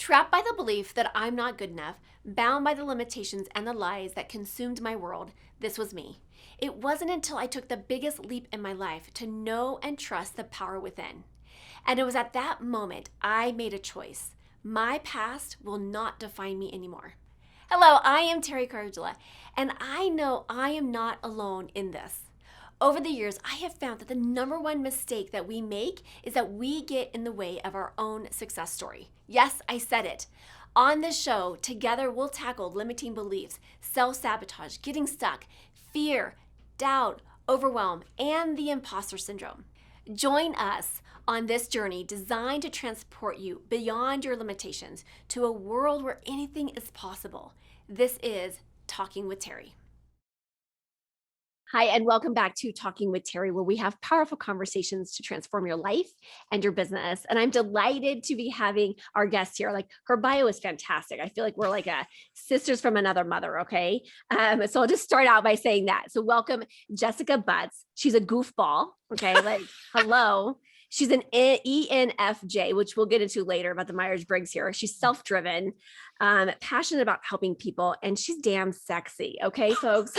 Trapped by the belief that I'm not good enough, bound by the limitations and the lies that consumed my world, this was me. It wasn't until I took the biggest leap in my life to know and trust the power within. And it was at that moment I made a choice. My past will not define me anymore. Hello, I am Teri, and I know I am not alone in this. Over the years, I have found that the number one mistake that we make is that we get in the way of our own success story. Yes, I said it. On this show, together we'll tackle limiting beliefs, self sabotage, getting stuck, fear, doubt, overwhelm, and the imposter syndrome. Join us on this journey designed to transport you beyond your limitations to a world where anything is possible. This is Talking with Teri. Hi, and welcome back to Talking with Teri, where we have powerful conversations to transform your life and your business. And I'm delighted to be having our guest here. Like, her bio is fantastic. I feel like we're like sisters from another mother. Okay. So I'll just start out by saying that. So welcome, Jessica Butts. She's a goofball. Okay. Like, hello. She's an ENFJ, which we'll get into later about the Myers-Briggs here. She's self-driven, passionate about helping people, and she's damn sexy. Okay, folks.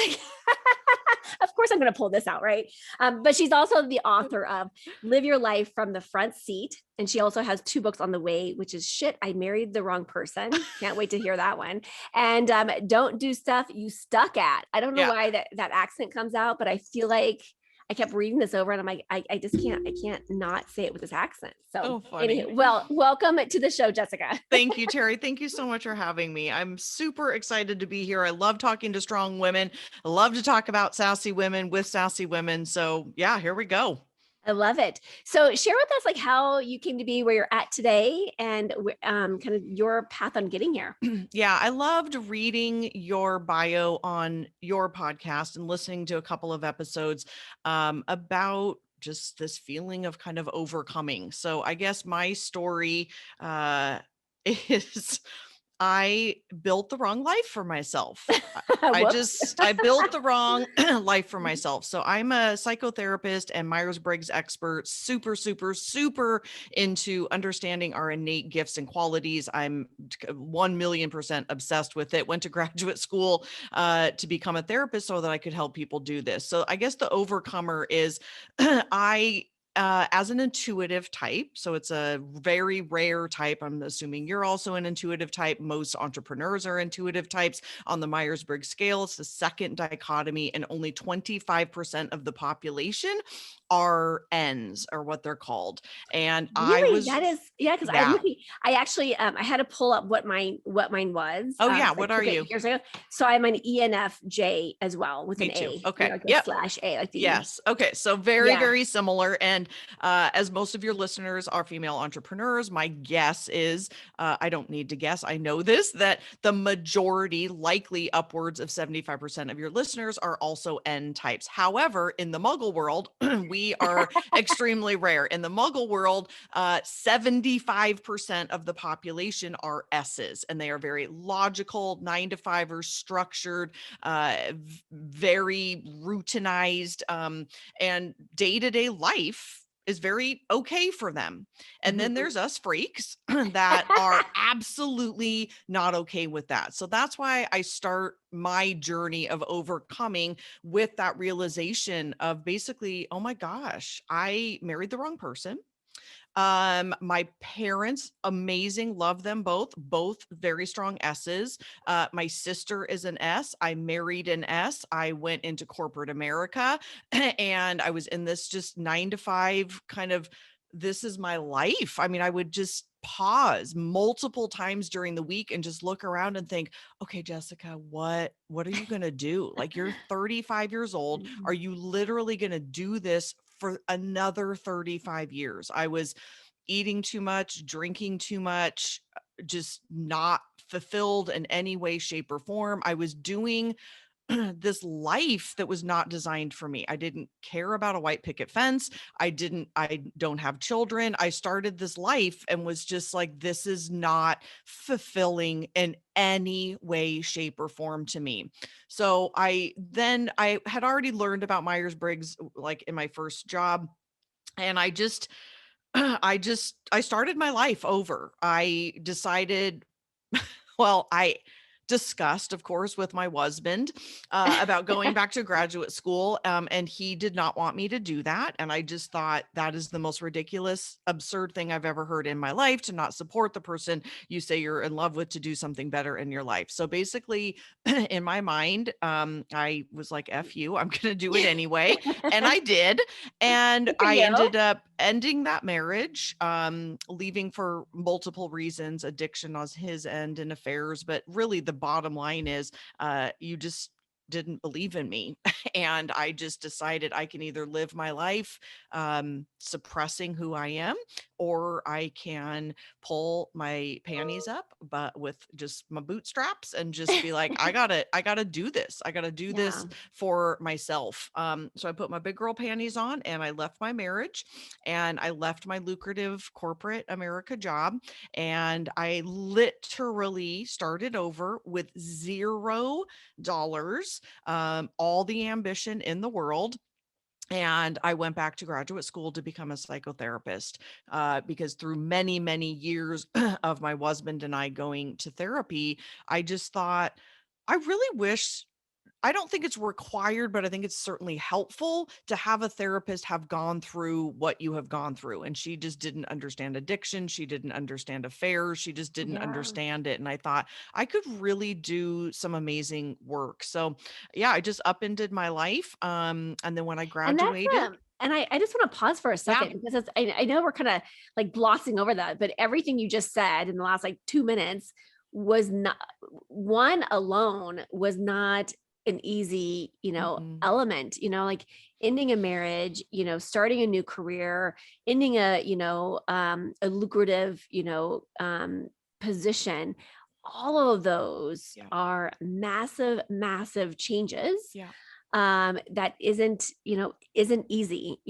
Of course, I'm going to pull this out, right? But she's also the author of Live Your Life from the Front Seat. And she also has 2 books on the way, which is Shit, I Married the Wrong Person. Can't wait to hear that one. And Don't Do Stuff You Stuck At. I don't know why that accent comes out, but I feel like I kept reading this over and I'm like, I just can't not say it with this accent. So funny. Anyway, well, welcome to the show, Jessica. Thank you, Teri. Thank you so much for having me. I'm super excited to be here. I love talking to strong women. I love to talk about sassy women with sassy women. So yeah, here we go. I love it. So share with us like how you came to be where you're at today and kind of your path on getting here. Yeah, I loved reading your bio on your podcast and listening to a couple of episodes about just this feeling of kind of overcoming. So I guess my story is I built the wrong life for myself. I built the wrong life for myself. So I'm a psychotherapist and Myers-Briggs expert, super, super, super into understanding our innate gifts and qualities. I'm 1,000,000% obsessed with it. Went to graduate school to become a therapist so that I could help people do this. So I guess the overcomer is as an intuitive type, so it's a very rare type. I'm assuming you're also an intuitive type. Most entrepreneurs are intuitive types. On the Myers-Briggs scale, it's the second dichotomy, and only 25% of the population are Ns, or what they're called. And Really? That is, yeah, because I'm yeah. looking, I actually I had to pull up what mine was. Oh yeah, 'cause I what are took it you? years ago. So I'm an ENFJ as well with Me an too. A. Okay. Like a Yep. slash A, like the Yes. Okay. So very, yeah. very similar. And as most of your listeners are female entrepreneurs, my guess is, I don't need to guess, I know this, that the majority, likely upwards of 75% of your listeners are also N types. However, in the Muggle world, we are extremely rare. In the Muggle world, 75% of the population are S's, and they are very logical, 9 to 5ers, structured, very routinized, and day-to-day life is very okay for them. And then there's us freaks that are absolutely not okay with that. So that's why I start my journey of overcoming with that realization of basically, oh my gosh, I married the wrong person. My parents, amazing, love them both very strong S's. My sister is an S. I married an S. I went into corporate America and I was in this just 9 to 5 kind of, this is my life. I mean, I would just pause multiple times during the week and just look around and think, okay, Jessica, what are you going to do? Like, you're 35 years old. Are you literally going to do this for another 35 years? I was eating too much, drinking too much, just not fulfilled in any way, shape, or form. I was doing this life that was not designed for me. I didn't care about a white picket fence. I don't have children. I started this life and was just like, this is not fulfilling in any way, shape, or form to me. So I had already learned about Myers-Briggs, like in my first job. And I just I started my life over. I decided, well, I discussed, of course, with my husband about going back to graduate school. And he did not want me to do that. And I just thought that is the most ridiculous, absurd thing I've ever heard in my life, to not support the person you say you're in love with to do something better in your life. So basically, in my mind, I was like, F you, I'm going to do it anyway. And I did. And Good for I you. ended up ending that marriage, leaving for multiple reasons, addiction on his end and affairs. But really, the bottom line is, you just didn't believe in me. And I just decided I can either live my life suppressing who I am, or I can pull my panties up, but with just my bootstraps, and just be like, I gotta do this. I gotta do Yeah. this for myself. So I put my big girl panties on, and I left my marriage, and I left my lucrative corporate America job, and I literally started over with $0, all the ambition in the world. And I went back to graduate school to become a psychotherapist, because through many, many years of my husband and I going to therapy, I just thought, I really wish, I don't think it's required, but I think it's certainly helpful to have a therapist have gone through what you have gone through. And she just didn't understand addiction. She didn't understand affairs. She just didn't Yeah. understand it. And I thought I could really do some amazing work. So yeah, I just upended my life. And then when I And that's graduated, and I just want to pause for a yeah. second because I know we're kind of like glossing over that, but everything you just said in the last like 2 minutes was not, one alone was not an easy, Mm-mm. element, like ending a marriage, starting a new career, ending a lucrative, position. All of those Yeah. are massive, massive changes Yeah. that isn't easy.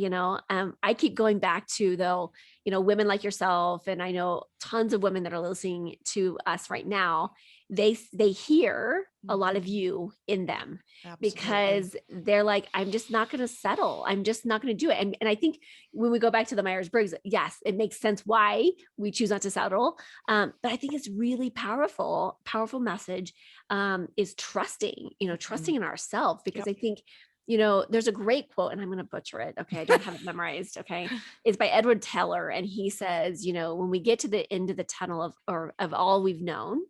I keep going back to, though, women like yourself, and I know tons of women that are listening to us right now. They hear a lot of Mhm. you in them, Absolutely. because they're like, I'm just not going to settle, I'm just not going to do it. And I think when we go back to the Myers-Briggs, yes, it makes sense why we choose not to settle. But I think it's really powerful message, is trusting, Mhm. trusting in ourselves. Because Yep. I think, there's a great quote, and I'm going to butcher it. Okay. I don't have it memorized. Okay. It's by Edward Teller. And he says, when we get to the end of the tunnel of all we've known,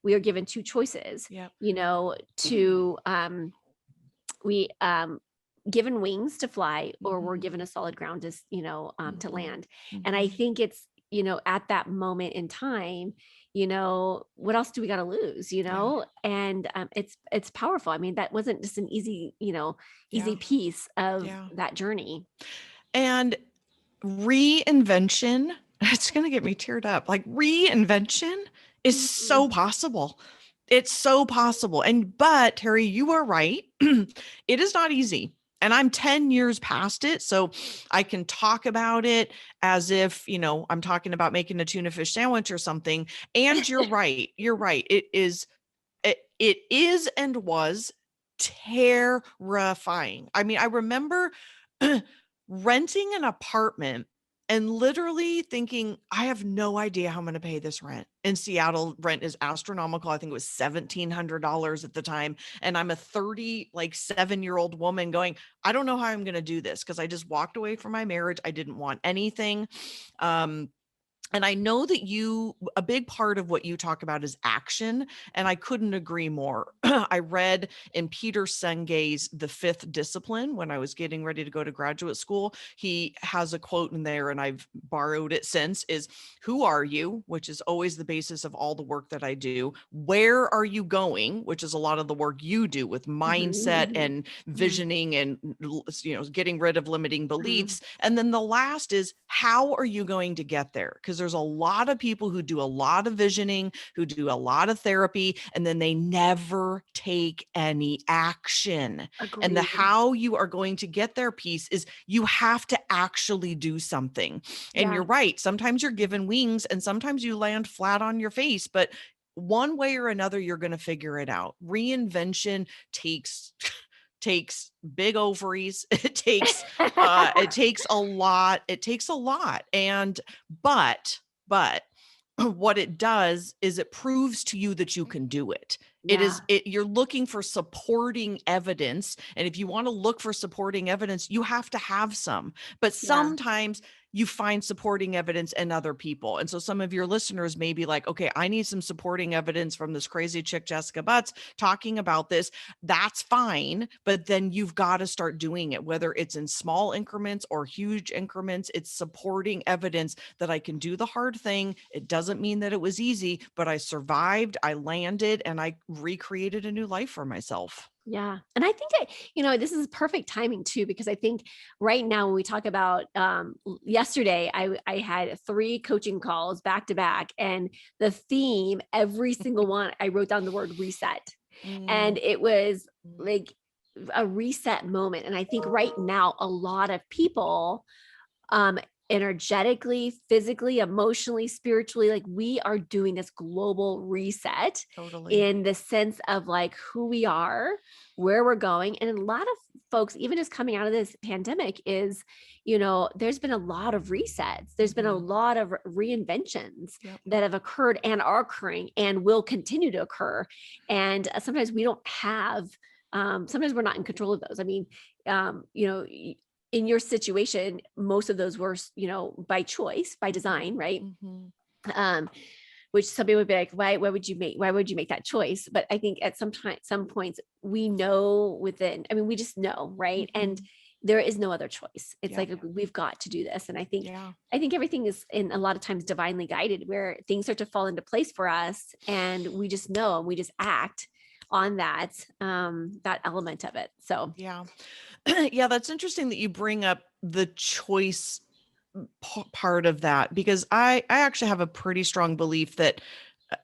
we are given two choices, Yep. to, we, given wings to fly, or we're Mhm. given a solid ground to Mhm. land. And I Mhm. think it's, at that moment in time, what else do we got to lose, Yeah. and it's powerful. I mean, that wasn't just an easy, easy Yeah. piece of Yeah. that journey. And reinvention, it's going to get me teared up. Like, reinvention is Mhm. so possible. It's so possible. But Teri, you are right. It is not easy. And I'm 10 years past it. So I can talk about it as if, I'm talking about making a tuna fish sandwich or something. And you're right. You're right. It is and was terrifying. I mean, I remember renting an apartment and literally thinking, I have no idea how I'm going to pay this rent. In Seattle, rent is astronomical. I think it was $1,700 at the time. And I'm a 7-year-old woman going, I don't know how I'm going to do this, because I just walked away from my marriage. I didn't want anything. And I know that a big part of what you talk about is action, and I couldn't agree more. I read in Peter Senge's The Fifth Discipline when I was getting ready to go to graduate school. He has a quote in there, and I've borrowed it since, is, who are you, which is always the basis of all the work that I do. Where are you going, which is a lot of the work you do with mindset Mhm, and mhm, visioning and, getting rid of limiting mhm, beliefs. And then the last is, how are you going to get there? Because there's a lot of people who do a lot of visioning, who do a lot of therapy, and then they never take any action. And the agreed. how you are going to get there piece is, you have to actually do something. And Yeah. you're right. Sometimes you're given wings and sometimes you land flat on your face, but one way or another, you're going to figure it out. Reinvention takes takes big ovaries. It takes a lot. It takes a lot. And, but what it does is it proves to you that you can do it. Yeah. You're looking for supporting evidence. And if you want to look for supporting evidence, you have to have some, but Yeah. sometimes you find supporting evidence in other people. And so some of your listeners may be like, okay, I need some supporting evidence from this crazy chick, Jessica Butts, talking about this. That's fine. But then you've got to start doing it, whether it's in small increments or huge increments. It's supporting evidence that I can do the hard thing. It doesn't mean that it was easy, but I survived, I landed, and I recreated a new life for myself. Yeah. And I think this is perfect timing too, because I think right now when we talk about yesterday, I had 3 coaching calls back to back, and the theme, every single one, I wrote down the word reset. And Mm, it was mm, like a reset moment. And I think right now, a lot of people, um, energetically, physically, emotionally, spiritually, like we are doing this global reset totally. in the sense of like who we are, where we're going. And a lot of folks, even just coming out of this pandemic, is, there's been a lot of resets. There's been a Mhm. lot of reinventions Yep. that have occurred and are occurring and will continue to occur. And sometimes we don't have, sometimes we're not in control of those. I mean, in your situation, most of those were, by choice, by design, right? Mhm. Um, which some people would be like, why would you make that choice? But I think at some points we know within, I mean, we just know, right? And Mhm. there is no other choice. It's Yep. like, we've got to do this. And Yeah. I think everything is in a lot of times divinely guided, where things start to fall into place for us and we just know and we just act on that element of it. So Yeah. Yeah, that's interesting that you bring up the choice part of that, because I actually have a pretty strong belief that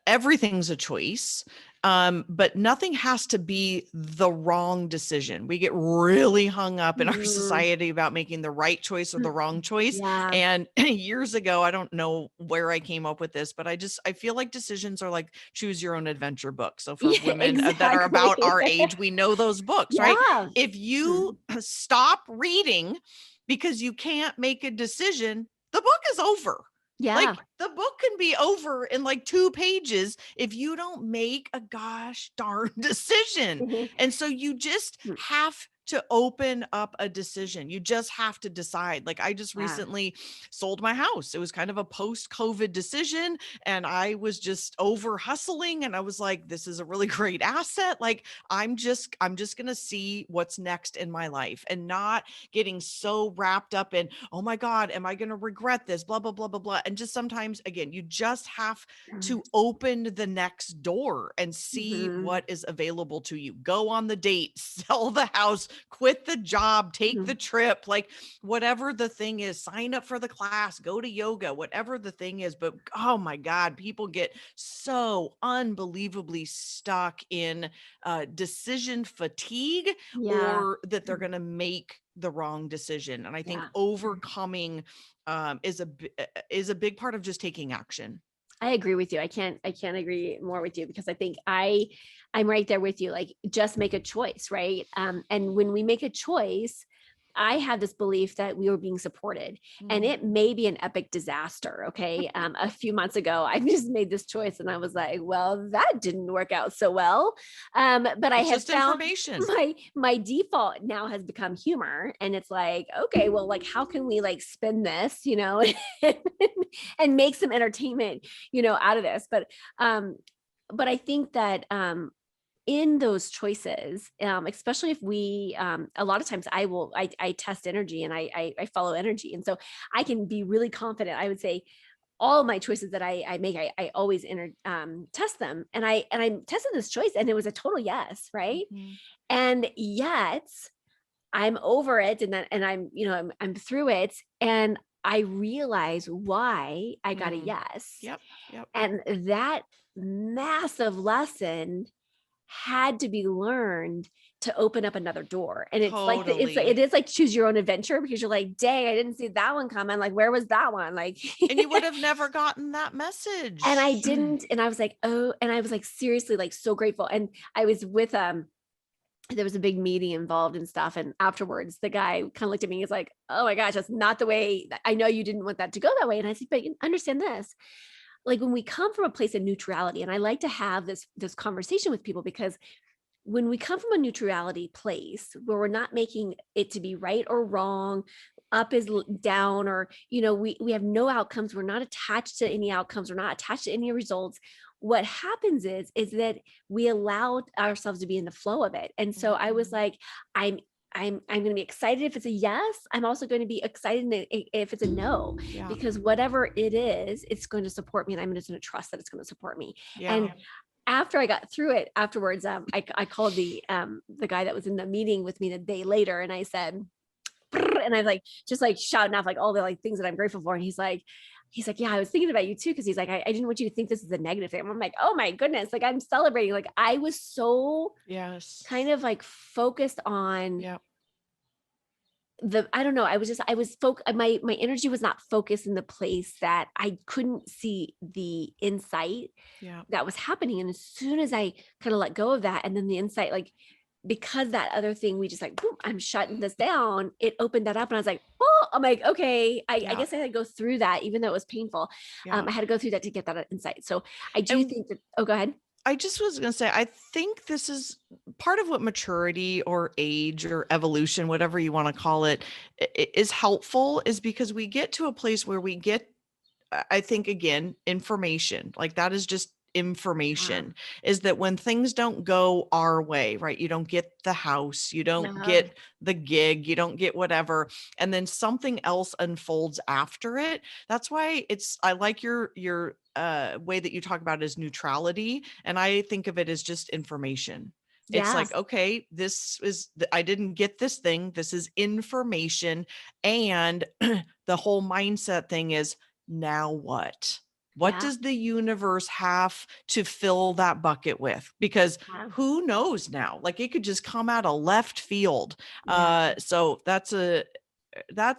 everything's a choice. But nothing has to be the wrong decision. We get really hung up in our mhm, society about making the right choice or the wrong choice. yeah. And years ago, I don't know where I came up with this, but I feel like decisions are like choose your own adventure books. So for Yeah, women that are about exactly. our age, we know those books, right? Yeah. If you Mhm. stop reading because you can't make a decision, the book is over. Yeah. Like the book can be over in like 2 pages if you don't make a gosh darn decision. Mhm. And so you just Mm, have to open up a decision. You just have to decide. Like I just yeah. recently sold my house. It was kind of a post-COVID decision, and I was just over hustling, and I was like, this is a really great asset. Like I'm just going to see what's next in my life, and not getting so wrapped up in, oh my God, am I going to regret this? Blah, blah, blah, blah, blah. And just sometimes, again, you just have Mm, to open the next door and see mhm, what is available to you. Go on the date, sell the house, quit the job, take the mhm. trip, like whatever the thing is, sign up for the class, go to yoga, whatever the thing is. But oh my God, people get so unbelievably stuck in decision fatigue, Yeah. or that they're Mm, going to make the wrong decision. And I think yeah. Mm. overcoming is a big part of just taking action. I agree with you. I can't agree more with you, because I think I'm right there with you. Like, just make a choice, right? And when we make a choice, I have this belief that we were being supported, and Mm. it may be an epic disaster. Okay. A few months ago, I just made this choice and I was like, well, that didn't work out so well. But I It's have just found information. my default now has become humor. And it's like, okay, well, like, how can we like spin this, and make some entertainment, out of this. But I think that in those choices, especially if we, a lot of times I test energy, and I follow energy. And so I can be really confident. I would say all my choices that I make, I always test them. And I tested this choice and it was a total yes. Right. Mhm. And yet I'm over it, and I'm through it, and I realize why I got a Mm. yes. Yep. Yep. And that massive lesson had to be learned to open up another door. And it Totally. is like choose your own adventure, because you're like, dang, I didn't see that one coming. Like, where was that one? Like, And you would have never gotten that and I message. didn't, and I was like, oh, and I was like, seriously, like so grateful. And I was with there was a big meeting involved and stuff. And afterwards, the guy kind of looked at me. He's like, "Oh my gosh, that's not the way. I know you didn't want that to go that way." And I said, "But you understand this. Like when we come from a place of neutrality, and I like to have this conversation with people because when we come from a neutrality place where we're not making it to be right or wrong, up is down, or we have no outcomes, we're not attached to any outcomes, we're not attached to any results. What happens is that we allow ourselves to be in the flow of it. And so I was Mhm. like, I'm going to be excited if it's a yes. I'm also going to be excited if it's a no, Yeah. because whatever it is, it's going to support me, and I'm just going to trust that it's going to support me. Yeah. And after I got through it, afterwards, I called the guy that was in the meeting with me the day later, and I said, and I like just like shouting off like all the like things that I'm grateful for. And he's like, yeah, I was thinking about you too. Cause he's like, I didn't want you to think this is a negative thing. I'm like, oh my goodness. Like I'm celebrating. Like I was so Yes. kind of like focused on Yeah. I don't know. My energy was not focused in the place that I couldn't see the insight Yeah. that was happening. And as soon as I kind of let go of that, and then the insight, like, because that other thing, we just like, boom, I'm shutting this down. It opened that up. And I was like, oh, I'm like, okay, I Yeah. guess I had to go through that, even though it was painful. Yeah. I had to go through that to get that insight. So I do And think that, oh, go ahead. I just was going to say, I think this is part of what maturity or age or evolution, whatever you want to call it, is helpful, is because we get to a place where we get, I think, again, information. Like that is just Yeah. information, is that when things don't go our way, right? You don't get the house, you don't Yeah. get the gig, you don't get whatever, and then something else unfolds after it. That's why I like your way that you talk about it as neutrality, and I think of it as just information. It's like, Yes. okay, I didn't get this thing, this is information. And the whole mindset thing is, now what? What Yeah. does the universe have to fill that bucket with? Because Yeah. who knows now? Like it could just come out of left field. Yeah. So that's a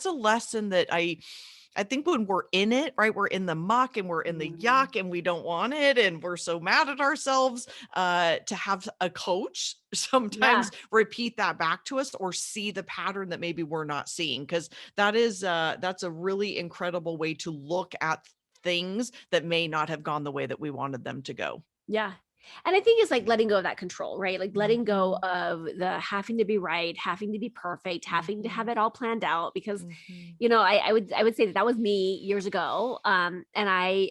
lesson that I think when we're in it, right? We're in the muck and we're in the Mm. yuck and we don't want it and we're so mad at ourselves, to have a coach Yeah. sometimes repeat that back to us or see the pattern that maybe we're not seeing. Because that's a really incredible way to look at things that may not have gone the way that we wanted them to go. Yeah. And I think it's like letting go of that control, right? Like letting go Mhm. of the having to be right, having to be perfect, having to have Mhm. it all planned out. Because, Mhm. I would say that was me years ago. And I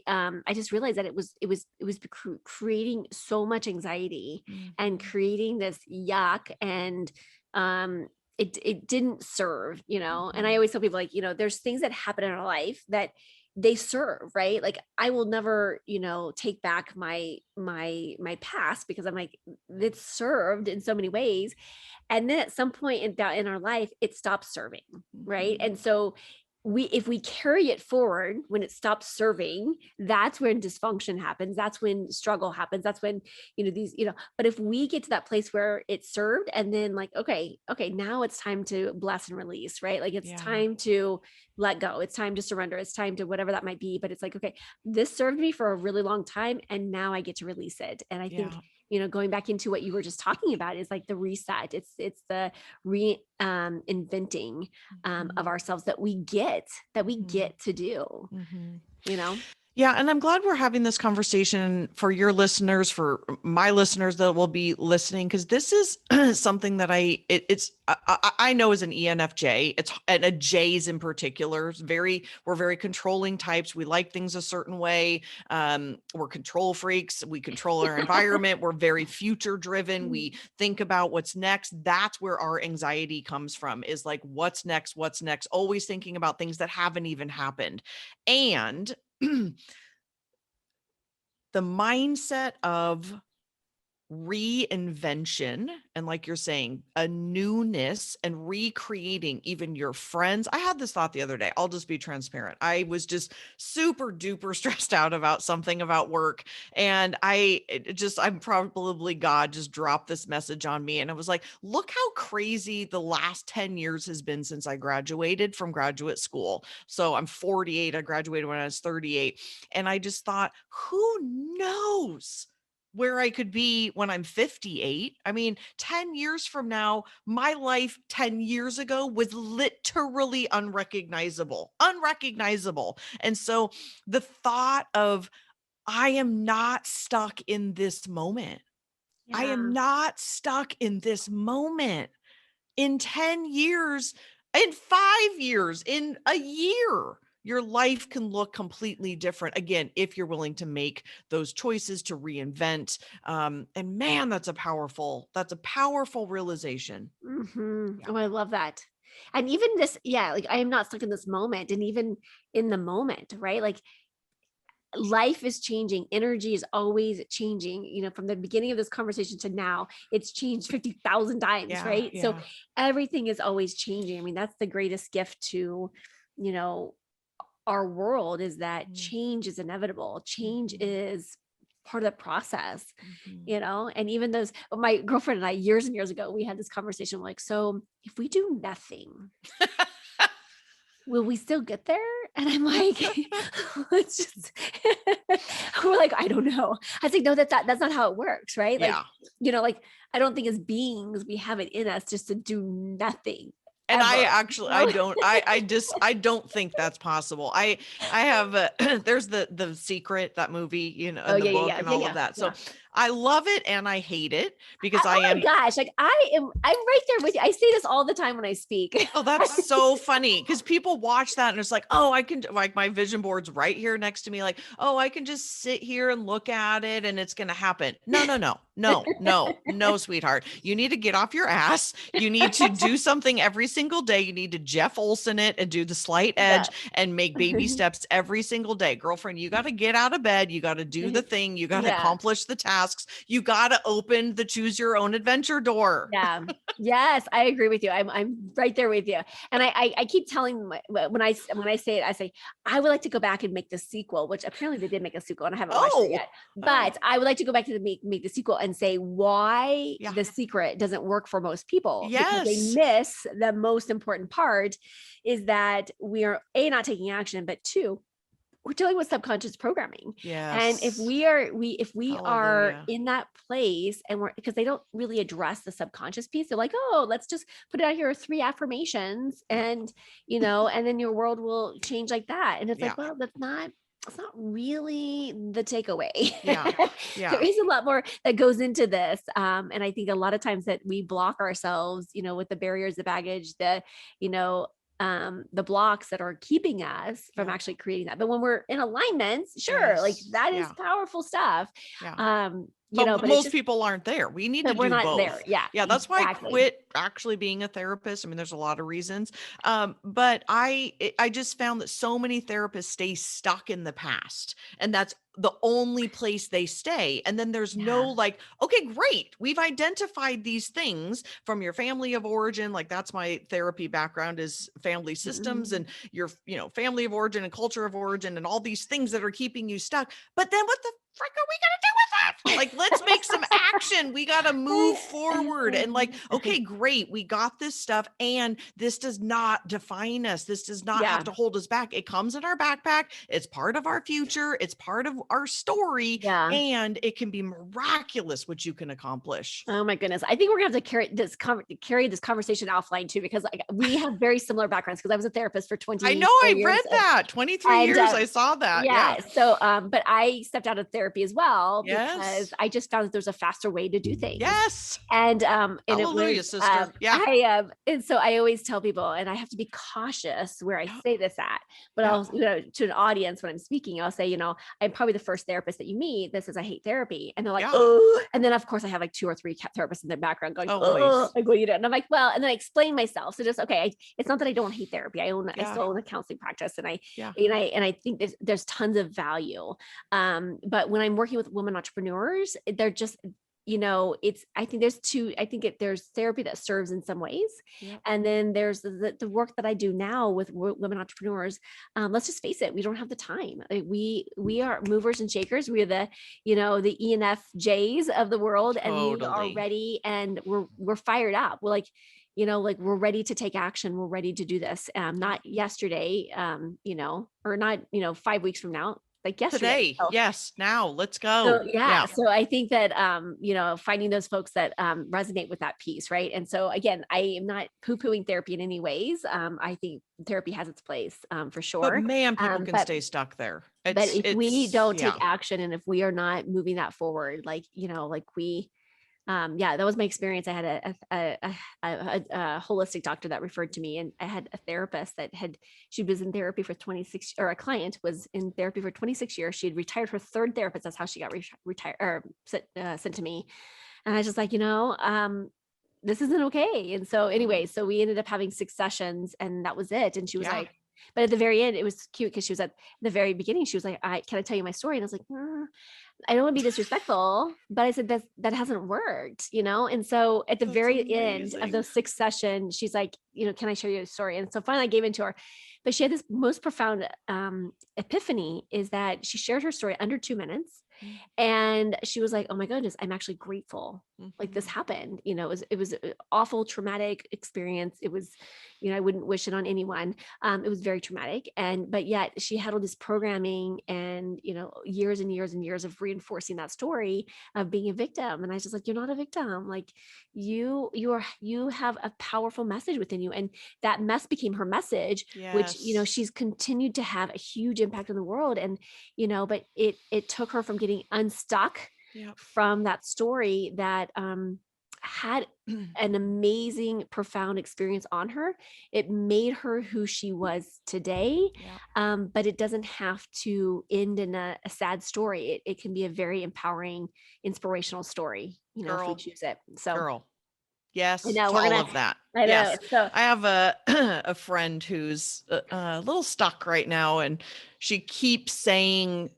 just realized that it was creating so much anxiety and Mhm. creating this yuck. And it didn't serve, and I Mhm. always tell people, like, there's things that happen in our life that they serve, right? Like I will never, take back my past, because I'm like, it's served in so many ways. And then at some point in our life, it stops serving, right? Mhm. And so if we carry it forward, when it stops serving, that's when dysfunction happens, that's when struggle happens, that's when, but if we get to that place where it served, and then like, okay, now it's time to bless and release, right? Like it's Yeah. time to let go, it's time to surrender, it's time to whatever that might be. But it's like, okay, this served me for a really long time, and now I get to release it. And I think, Yeah. going back into what you were just talking about, is like the reset. It's the inventing of Mhm. ourselves that we get Mhm. to do, Mhm. you know? Yeah, and I'm glad we're having this conversation for your listeners, for my listeners that will be listening, because this is something that I know as an ENFJ, it's and a J's in particular. We're very controlling types. We like things a certain way. We're control freaks. We control our environment. We're very future driven. We think about what's next. That's where our anxiety comes from. Is like, what's next? What's next? Always thinking about things that haven't even happened, and the mindset of reinvention, and like you're saying, a newness and recreating even your friends. I had this thought the other day. I'll just be transparent. I was just super duper stressed out about something about work, and I'm probably God just dropped this message on me, and I was like, look how crazy the last 10 years has been since I graduated from graduate school. So I'm 48. I graduated when I was 38, and I just thought, who knows where I could be when I'm 58. I mean, 10 years from now, my life 10 years ago was literally unrecognizable. And so the thought of, I am not stuck in this moment. I Yeah. am not stuck in this moment. In 10 years, in 5 years, in a year, your life can look completely different. Again, if you're willing to make those choices to reinvent. And man, that's a powerful realization. Yeah. Oh, I love that. And even this, yeah, like I am not stuck in this moment. And even in the moment, right? Like life is changing, energy is always changing, from the beginning of this conversation to now, it's changed 50,000 times, Yeah. right? So Yeah. everything is always changing. I mean, that's the greatest gift to, you know, our world, is that Mhm. change is inevitable. Change Mhm. is part of the process, Mhm. and even those, my girlfriend and I, years and years ago, we had this conversation like, so if we do nothing, will we still get there? And I'm like, let's just, we're like, I don't know. I think, no, that's not how it works, right? Like, Yeah. like, I don't think as beings, we have it in us just to do nothing And I ever. actually, I don't think that's possible. I have, there's the Secret, that movie, Oh and the yeah, book yeah, and yeah, all of yeah, that. So yeah. I love it and I hate it because I Oh my am. gosh, like I'm right there with you. I say this all the time when I speak. Oh, that's so funny because people watch that and it's like, oh, I can, like, my vision board's right here next to me. Like, oh, I can just sit here and look at it and it's going to happen. No, no, no, no, no, no, sweetheart. You need to get off your ass. You need to do something every single day. You need to Jeff Olson it and do the slight edge Yeah. and make baby steps every single day. Girlfriend, you got to get out of bed. You got to do the thing. You got to Yeah. accomplish the tasks. You got to open the choose your own adventure door. Yeah. Yes, I agree with you. I'm right there with you. And I keep telling when I say it, I say I would like to go back and make the sequel, which apparently they did make a sequel and I haven't watched it Oh, yet. oh, But I would like to go back to make the sequel and say why yeah. The Secret doesn't work for most people, because they Yes. miss the most important part, is that we are not taking action, but two, we're dealing with subconscious programming. And if Yes. we are Hallelujah. in that place, and we're, because they don't really address the subconscious piece, they're like, oh, let's just put it out here, 3 affirmations, and and then your world will change like that. And it's Yeah. like, well, it's not really the takeaway. Yeah. There Yeah. is a lot more that goes into this. And I think a lot of times that we block ourselves, with the barriers, the baggage, you know, the blocks that are keeping us from Yeah. actually creating that. But when we're in alignment, sure, like Yes. that is Yeah. powerful stuff. Yeah. But it's Most just people aren't there. We need to that we're do not there. both. Yeah, Yeah, that's why I exactly. quit actually being a therapist. I mean, there's a lot of reasons. But I just found that so many therapists stay stuck in the past, and that's the only place they stay. And then there's no, Yeah. like, okay, great. We've identified these things from your family of origin. Like, that's my therapy background, is family systems Mhm. and your, family of origin and culture of origin and all these things that are keeping you stuck. But then what the frick are we gonna do with that? Like, let's make some action. We got to move forward. And, like, okay, great. We got this stuff, and this does not define us. This does not have Yeah. to hold us back. It comes in our backpack. It's part of our future. It's part of our story, Yeah. and it can be miraculous what you can accomplish. Oh my goodness. I think we're gonna have to carry this conversation offline too, because like we have very similar backgrounds, because I was a therapist for I know, 24 I read years. that. 23 And years. I saw that. Yeah. yeah, so but I stepped out of therapy as well, because Yes. I just found that there's a faster way to do things. Yes. And it was Hallelujah, sister. Yeah. and so I always tell people, and I have to be cautious where I Yeah. say this at, but Yeah. I'll, to an audience when I'm speaking, I'll say, I'm probably the first therapist that you meet that says I hate therapy, and they're like, Yeah. oh, and then of course I have like 2 or 3 therapists in the background going, oh, Always. like, what you do, and I'm like, well, and then I explain myself. So just, okay, it's not that I don't hate therapy. I Yeah. still own a counseling practice, and Yeah. I think there's tons of value. But when I'm working with women entrepreneurs, they're just, I think there's therapy that serves in some ways. Yeah. And then there's the work that I do now with women entrepreneurs. Let's just face it, we don't have the time. Like, we are movers and shakers. We are the ENFJs of the world, and we are Totally. ready, and we're fired up. We're like, like we're ready to take action. We're ready to do this. Yeah. Not yesterday, or not, 5 weeks from now. like yesterday. Today. Yes. Now let's So go. yeah, Yeah. so I think that finding those folks that resonate with that piece, right? And so again, I am not poo-pooing therapy in any ways. I think therapy has its place for But sure. man, people Um, can but stay stuck there. but if we don't take Yeah. action and if we are not moving that forward, like like we yeah, that was my experience. I had a holistic doctor that referred to me, and I had a therapist she was in therapy for 26, or a client was in therapy for 26 years. She had retired her third therapist. That's how she got retired or sent to me. And I was just like, this isn't okay. And so anyway, so we ended up having 6 sessions and that was it. And she was Yeah. like, but at the very end, it was cute because she was at the very beginning. She was like, can I tell you my story? And I was like, I don't want to be disrespectful, but I said that hasn't worked, And so at the That's very end of amazing. those 6 sessions, she's like, can I share you a story? And so finally I gave it to her. But she had this most profound epiphany is that she shared her story under 2 minutes. And she was like, oh my goodness, I'm actually grateful. Like this Mhm. happened, it was an awful traumatic experience. It was, I wouldn't wish it on anyone. It was very traumatic. But yet she had all this programming and, years and years and years of reinforcing that story of being a victim. And I was just like, you're not a victim. Like you have a powerful message within you. And that mess became her message, which, Yes. she's continued to have a huge impact on the world. And, but it took her from getting unstuck Yep. from that story that had an amazing, profound experience on her. It made her who she was today. Yep. But it doesn't have to end in a sad story. It can be a very empowering, inspirational story, if we Girl. choose it. So Girl. I Yes know to we're all gonna, of that. I know. Yes. So I have a a friend who's a little stuck right now, and she keeps saying,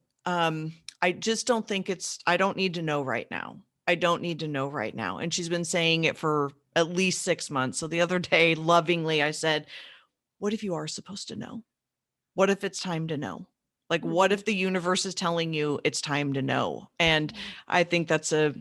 I just don't think I don't need to know right now. I don't need to know right now. And she's been saying it for at least 6 months. So the other day, lovingly, I said, what if you are supposed to know? What if it's time to know? Like, what mhm, if the universe is telling you it's time to know? And I think that's a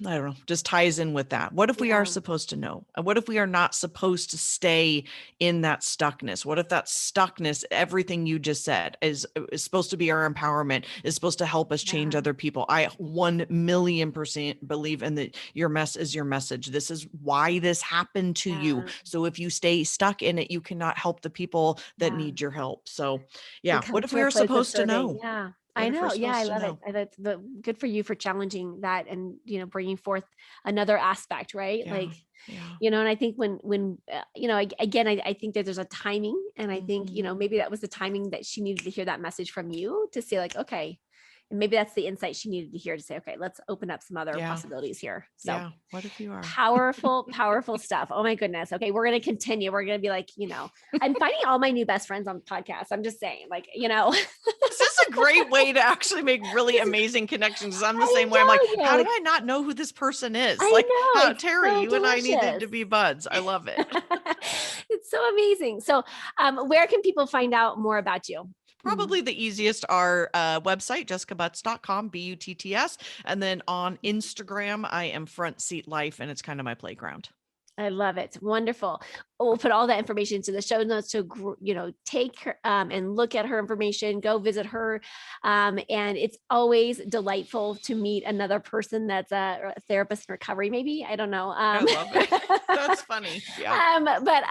I don't know, just ties in with that. What if we are yeah, supposed to know? And what if we are not supposed to stay in that stuckness? What if that stuckness, everything you just said, is supposed to be our empowerment, is supposed to help us change yeah, other people? I 1,000,000% believe in that your mess is your message. This is why this happened to you. yeah, So if you stay stuck in it, you cannot help the people that yeah. need your help. So It yeah, what comes if to we a are place of supposed to serving. know? Yeah, I What if we're know. Yeah, I supposed to love it. know? That's the good for you for challenging that and bringing forth another aspect, right? Yeah. Like, Yeah. and I think when again, I think that there's a timing, and I think Mhm. maybe that was the timing that she needed to hear that message from you to say like, okay, and maybe that's the insight she needed to hear to say, okay, let's open up some other Yeah. possibilities here. So Yeah. What if you are? powerful, powerful stuff. Oh my goodness. Okay, we're gonna continue. We're gonna be like, I'm finding all my new best friends on podcasts. I'm just saying, like, This is a great way to actually make really amazing connections. I'm the I'm same way. I'm like, telling you, how do like, I not know who this person is? I Like, know how it's Terry, so you and I needed delicious. to be buds. I love it. It's so amazing. So, where can people find out more about you? Probably the easiest are website, jessicabutts.com, Butts. And then on Instagram, I am Front Seat Life, and it's kind of my playground. I love it. Wonderful. We'll put all that information to the show notes. So, take her and look at her information, go visit her. And it's always delightful to meet another person that's a therapist in recovery, maybe. I don't know. I love it. That's funny. Yeah. But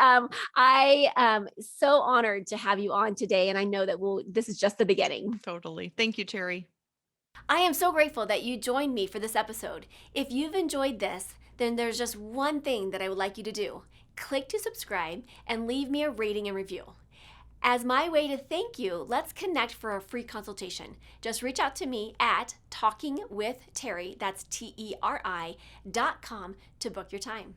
I am so honored to have you on today. And I know that this is just the beginning. Totally. Thank you, Terry. I am so grateful that you joined me for this episode. If you've enjoyed this, then there's just one thing that I would like you to do. Click to subscribe and leave me a rating and review. As my way to thank you, let's connect for a free consultation. Just reach out to me at talkingwithteri, that's TERI.com, to book your time.